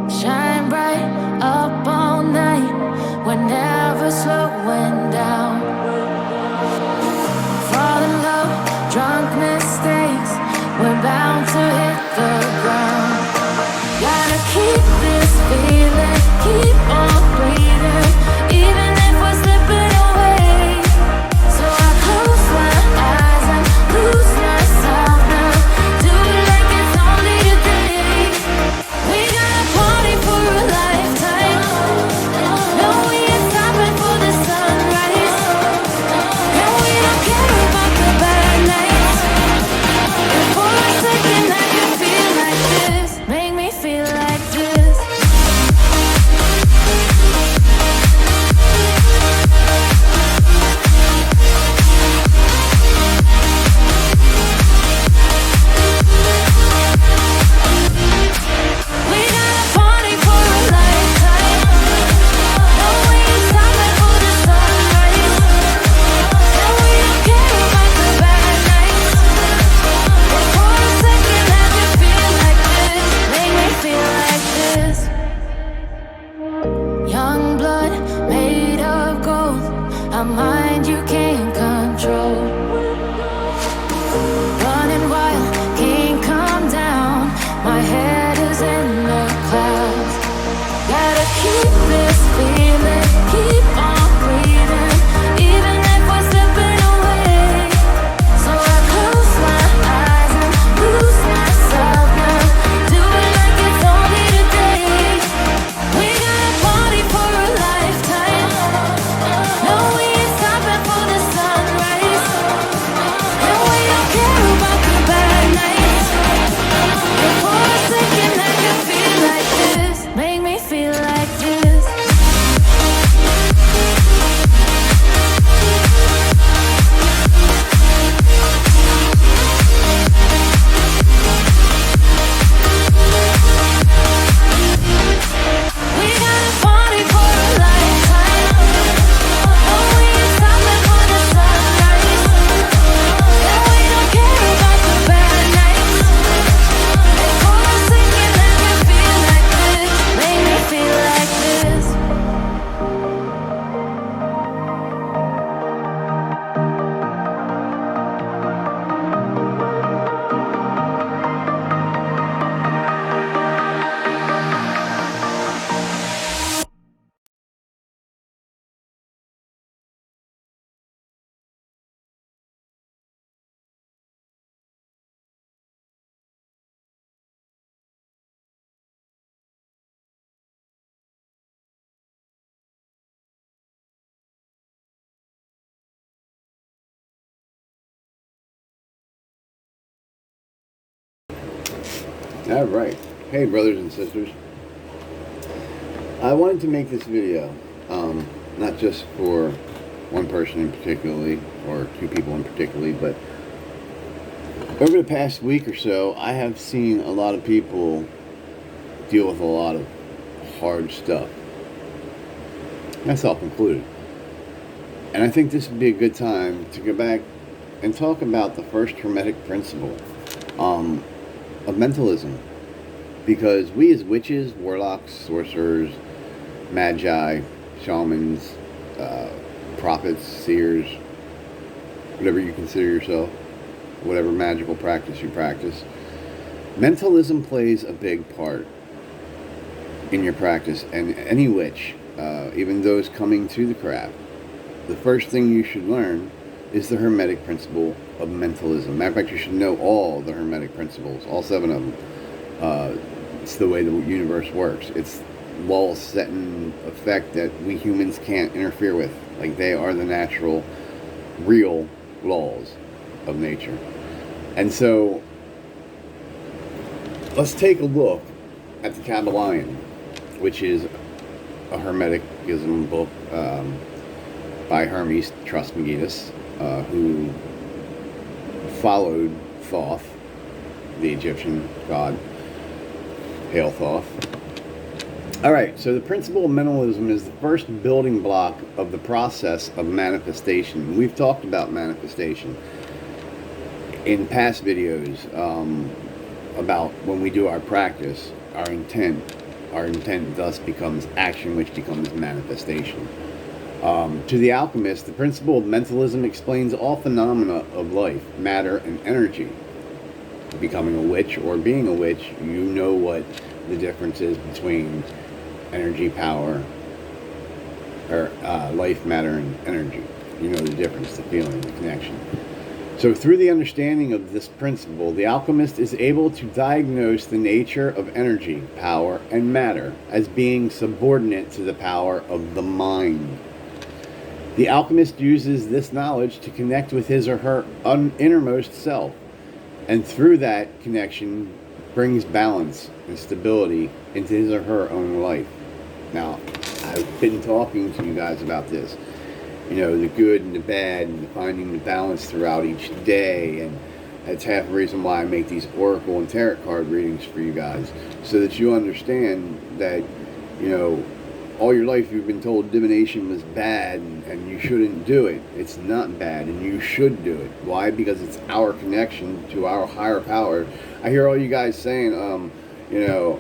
Shine bright up all night. We're never slowing down. Fall in love, drunk mistakes. We're bound to hit the ground. Gotta keep this feeling, keep on breathing, even if we're slipping away. So I close my eyes and lose myself now. Do it like it's only today. We got a party for a lifetime. No, we ain't stopping for the sunrise. And we don't care about the bad nights. And for a second I can feel like this. Make me feel like this. We got a party for a lifetime. No, we ain't stopping for the sunrise. And we don't care about the bad nights. And for a second I can feel like this. Make me feel like this. Young blood made of gold. A mind you can't control. Running wild, can't come down. My head is in the clouds. Gotta keep this feeling, keep on breathing, even if we're slipping away. So I close my eyes and lose myself now. Do it like it's only today. We got a party for a lifetime. No, we ain't stopping for the sunrise. And we don't care about the bad nights. And for a second I can feel like this. Make me feel like this. We got a party for a lifetime. No, we ain't stopping for the sunrise. And we don't care about the bad nights. And for a second I can feel like this. Make me feel like this. All right. Hey, brothers and sisters. I wanted to make this video, not just for one person in particularly, or two people in particularly, but over the past week or so, I have seen a lot of people deal with a lot of hard stuff, myself included. And I think this would be a good time to go back and talk about the first Hermetic Principle of mentalism, because we as witches, warlocks, sorcerers, magi, shamans, prophets, seers, whatever you consider yourself, whatever magical practice you practice, mentalism plays a big part in your practice. And any witch, even those coming to the craft, the first thing you should learn is the Hermetic Principle of Mentalism. Matter of fact, you should know all the Hermetic Principles, all 7 of them. It's the way the universe works. It's laws set in effect that we humans can't interfere with. Like, they are the natural, real laws of nature. And so, let's take a look at the Kabbalion, which is a Hermeticism book by Hermes Trismegistus, who followed Thoth, the Egyptian god. Hail Thoth. Alright, so the principle of mentalism is the first building block of the process of manifestation. We've talked about manifestation in past videos about when we do our practice, our intent, Our intent thus becomes action, which becomes manifestation. To the alchemist, the principle of mentalism explains all phenomena of life, matter, and energy. Becoming a witch or being a witch, you know what the difference is between energy, power, or life, matter, and energy. You know the difference, the feeling, the connection. So through the understanding of this principle, the alchemist is able to diagnose the nature of energy, power, and matter as being subordinate to the power of the mind. The alchemist uses this knowledge to connect with his or her innermost self, and through that connection brings balance and stability into his or her own life. Now, I've been talking to you guys about this. You know, the good and the bad, and finding the balance throughout each day. And that's half the reason why I make these oracle and tarot card readings for you guys, so that you understand that, you know, all your life you've been told divination was bad and you shouldn't do it. It's not bad, and you should do it. Why? Because it's our connection to our higher power. I hear all you guys saying, you know,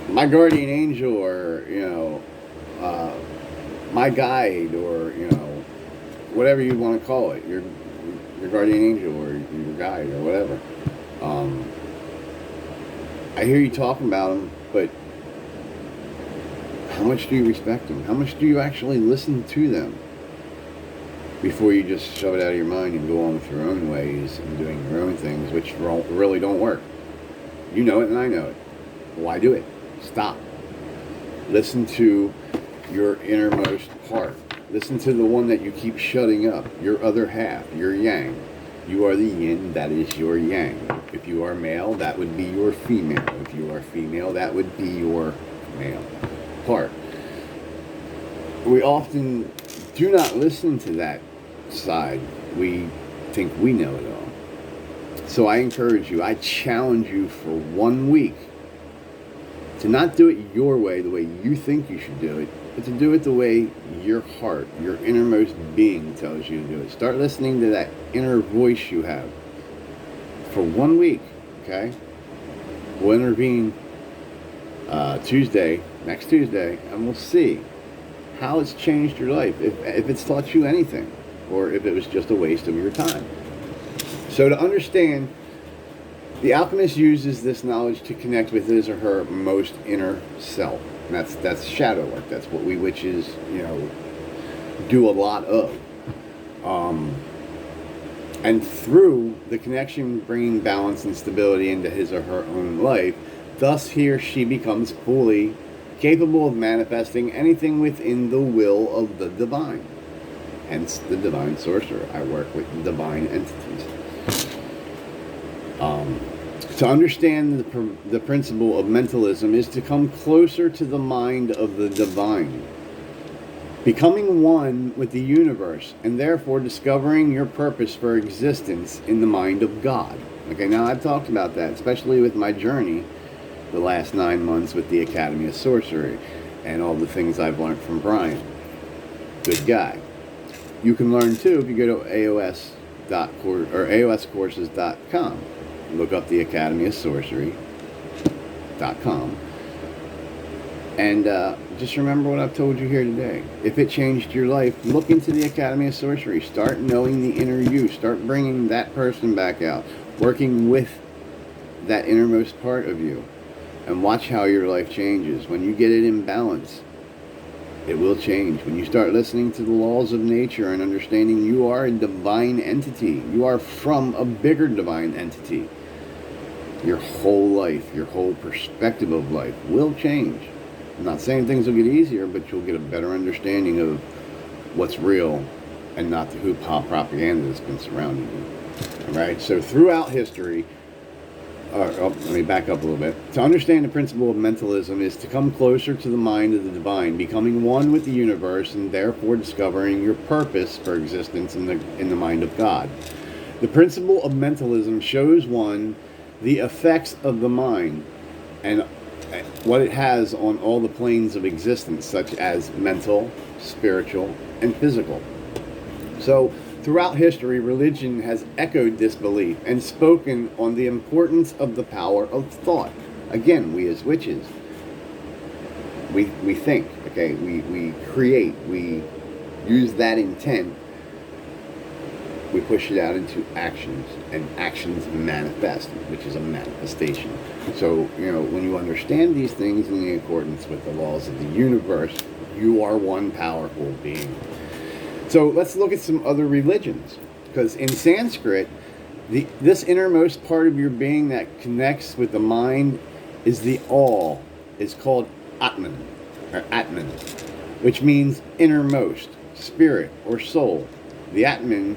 my guardian angel, or, you know, my guide, or, you know, whatever you want to call it, your guardian angel or your guide or whatever. I hear you talking about them, but how much do you respect them? How much do you actually listen to them before you just shove it out of your mind and go on with your own ways and doing your own things, which really don't work? You know it and I know it. Why do it? Stop. Listen to your innermost part. Listen to the one that you keep shutting up, your other half, your yang. You are the yin, that is your yang. If you are male, that would be your female. If you are female, that would be your male part. We often do not listen to that side. We think we know it all. So I encourage you, I challenge you for 1 week to not do it your way, the way you think you should do it, but to do it the way your heart, your innermost being tells you to do it. Start listening to that inner voice you have for 1 week, okay? We'll intervene next Tuesday, and we'll see how it's changed your life, if it's taught you anything, or if it was just a waste of your time. So to understand, the alchemist uses this knowledge to connect with his or her most inner self. And that's shadow work. That's what we witches, you know, do a lot of. And through the connection, bringing balance and stability into his or her own life, thus he or she becomes fully capable of manifesting anything within the will of the divine. Hence the divine sorcerer. I work with divine entities. To understand the principle of mentalism is to come closer to the mind of the divine, becoming one with the universe, and therefore discovering your purpose for existence in the mind of God. Okay, now I've talked about that, especially with my journey the last 9 months with the Academy of Sorcery and all the things I've learned from Brian. Good guy. You can learn too if you go to aoscourses.com. Look up the Academy of Sorcery.com. And just remember what I've told you here today. If it changed your life, look into the Academy of Sorcery. Start knowing the inner you. Start bringing that person back out. Working with that innermost part of you. And watch how your life changes. When you get it in balance, it will change. When you start listening to the laws of nature and understanding you are a divine entity. You are from a bigger divine entity. Your whole life, your whole perspective of life will change. I'm not saying things will get easier, but you'll get a better understanding of what's real and not the hoop-ha propaganda that's been surrounding you. All right? So throughout history, let me back up a little bit. To understand the principle of mentalism is to come closer to the mind of the divine, becoming one with the universe, and therefore discovering your purpose for existence in the mind of God. The principle of mentalism shows one the effects of the mind and what it has on all the planes of existence, such as mental, spiritual, and physical. So, throughout history, religion has echoed this belief and spoken on the importance of the power of thought. Again, we as witches, we think, okay, we create, we use that intent, we push it out into actions, and actions manifest, which is a manifestation. So, when you understand these things in accordance with the laws of the universe, you are one powerful being. So let's look at some other religions, because in Sanskrit, this innermost part of your being that connects with the mind is the all. It's called Atman, which means innermost, spirit, or soul. The Atman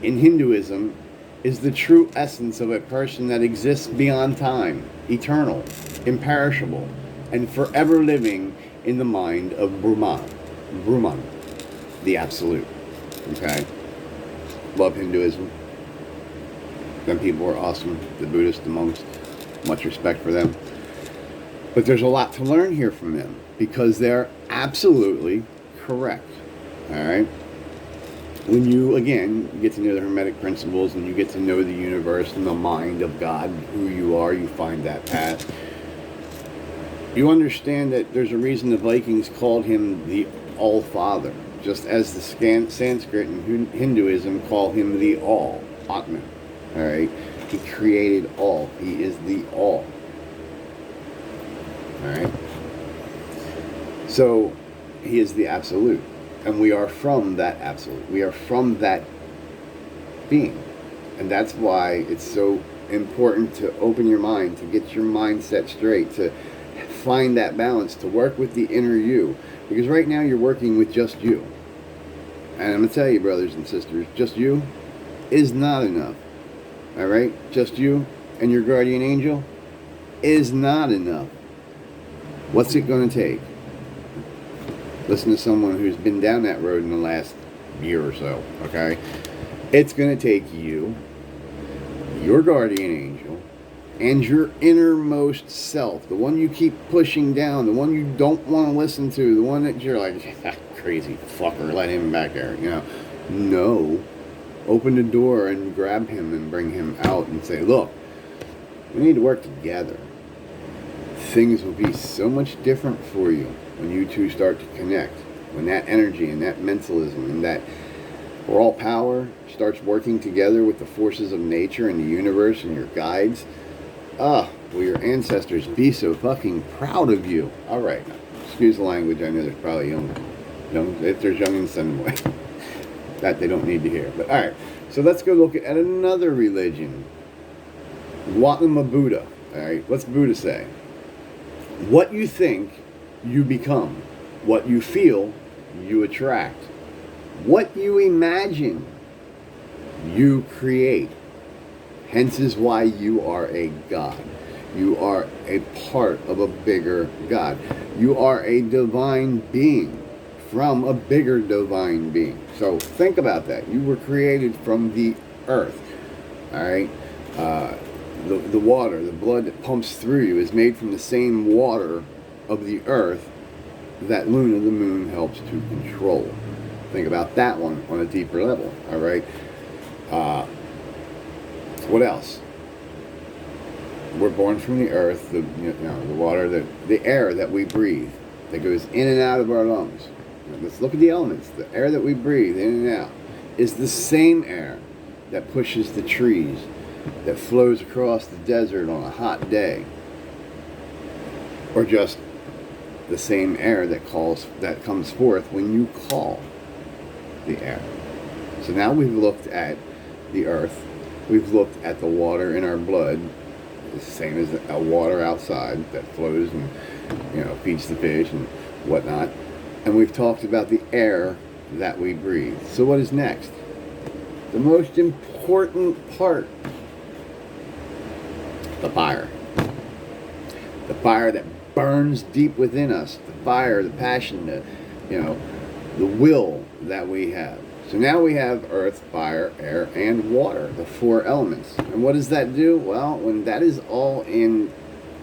in Hinduism is the true essence of a person that exists beyond time, eternal, imperishable, and forever living in the mind of Brahman, the Absolute. Okay? Love Hinduism. Them people are awesome. The Buddhists, the monks, much respect for them. But there's a lot to learn here from them, because they're absolutely correct. Alright? When you, again, get to know the Hermetic Principles and you get to know the universe and the mind of God, who you are, you find that path. You understand that there's a reason the Vikings called him the All-Father, just as the Sanskrit and Hinduism call him the All, Atman. Alright? He created all. He is the All. Alright? So, he is the Absolute. And we are from that Absolute. We are from that being. And that's why it's so important to open your mind, to get your mindset straight, to find that balance, to work with the inner you. Because right now you're working with just you. And I'm going to tell you, brothers and sisters, just you is not enough. Alright? Just you and your guardian angel is not enough. What's it going to take? Listen to someone who's been down that road in the last year or so, okay? It's going to take you, your guardian angel, and your innermost self, the one you keep pushing down, the one you don't want to listen to, the one that you're like, that crazy fucker, let him back there, No. Open the door and grab him and bring him out and say, look, we need to work together. Things will be so much different for you when you two start to connect. When that energy and that mentalism and that raw power starts working together with the forces of nature and the universe and your guides, will your ancestors be so fucking proud of you. Alright, excuse the language, I know there's probably young, if there's youngins, send them away. That they don't need to hear. But alright, so let's go look at another religion. Gautama Buddha. Alright, what's Buddha say? What you think, you become. What you feel, you attract. What you imagine, you create. Hence is why you are a God. You are a part of a bigger God. You are a divine being from a bigger divine being. So think about that. You were created from the earth. Alright? The water, the blood that pumps through you is made from the same water of the earth that Luna, the moon, helps to control. Think about that one on a deeper level. Alright? What else? We're born from the earth, the water, the air that we breathe, that goes in and out of our lungs. Let's look at the elements. The air that we breathe in and out is the same air that pushes the trees, that flows across the desert on a hot day, or just the same air that comes forth when you call the air. So now we've looked at the earth, we've looked at the water in our blood, the same as the water outside that flows and feeds the fish and whatnot, and we've talked about the air that we breathe. So what is next? The most important part. The fire. The fire that burns deep within us. The fire, the passion, the will that we have. So now we have earth, fire, air, and water, the four elements. And what does that do? Well, when that is all in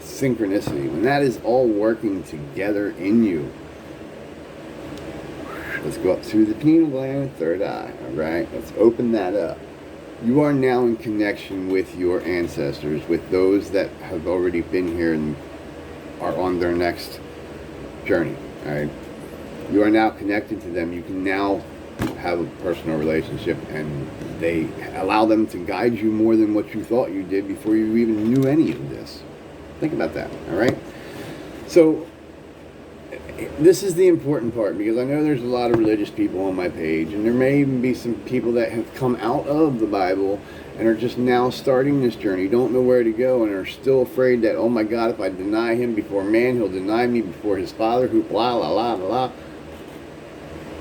synchronicity, when that is all working together in you, let's go up through the pineal gland, third eye, all right? Let's open that up. You are now in connection with your ancestors, with those that have already been here and are on their next journey. All right, you are now connected to them. You can now have a personal relationship, and they allow them to guide you more than what you thought you did before you even knew any of this. Think about that. All right. So this is the important part, because I know there's a lot of religious people on my page, and there may even be some people that have come out of the Bible and are just now starting this journey, don't know where to go, and are still afraid that, oh my God, if I deny him before man, he'll deny me before his father, who blah, blah, blah, blah.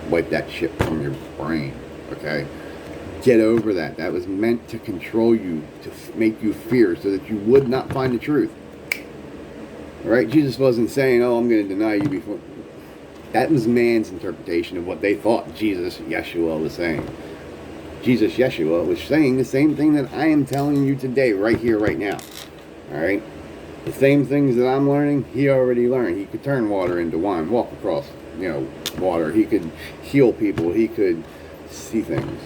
Wipe that shit from your brain, okay? Get over that. That was meant to control you, to make you fear, so that you would not find the truth. All right? Jesus wasn't saying, oh, I'm going to deny you before. That was man's interpretation of what they thought Jesus, Yeshua, was saying. Jesus, Yeshua, was saying the same thing that I am telling you today, right here, right now. All right? The same things that I'm learning, he already learned. He could turn water into wine, walk across, water. He could heal people. He could see things.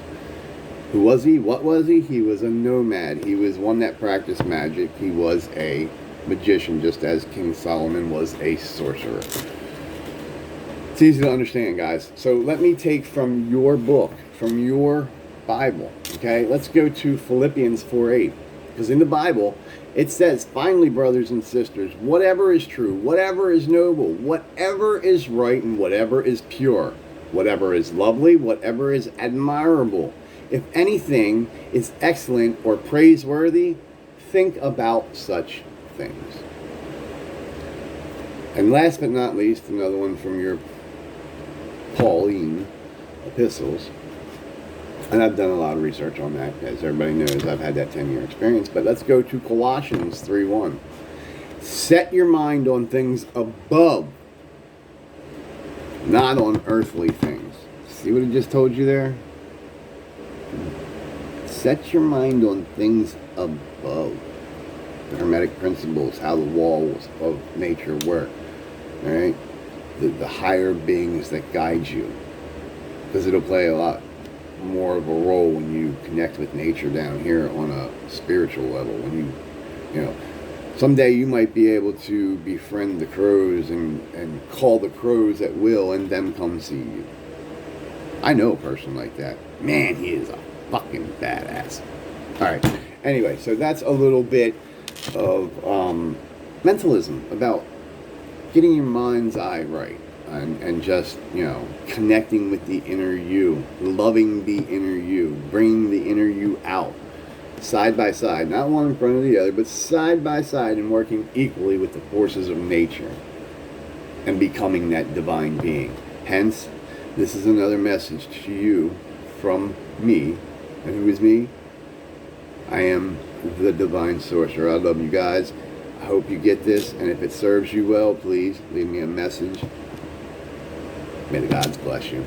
Who was he? What was he? He was a nomad. He was one that practiced magic. He was a magician, just as King Solomon was a sorcerer. It's easy to understand, guys. So let me take from your book, from your Bible, okay? Let's go to Philippians 4:8. Because in the Bible, it says, finally, brothers and sisters, whatever is true, whatever is noble, whatever is right, and whatever is pure, whatever is lovely, whatever is admirable, if anything is excellent or praiseworthy, think about such things. And last but not least, another one from your Pauline epistles. And I've done a lot of research on that. As everybody knows, I've had that 10-year experience. But let's go to Colossians 3:1. Set your mind on things above, not on earthly things. See what it just told you there? Set your mind on things above. The Hermetic Principles, how the walls of nature work. All right? The higher beings that guide you. Because it'll play a lot more of a role when you connect with nature down here on a spiritual level. When someday you might be able to befriend the crows and call the crows at will and them come see you. I know a person like that. Man, he is a fucking badass. Alright, anyway, so that's a little bit of mentalism, about getting your mind's eye right. And just, connecting with the inner you, loving the inner you, bringing the inner you out, side by side, not one in front of the other, but side by side, and working equally with the forces of nature, and becoming that divine being. Hence, this is another message to you from me. And who is me? I am the divine sorcerer. I love you guys. I hope you get this, and if it serves you well, please leave me a message. May the gods bless you.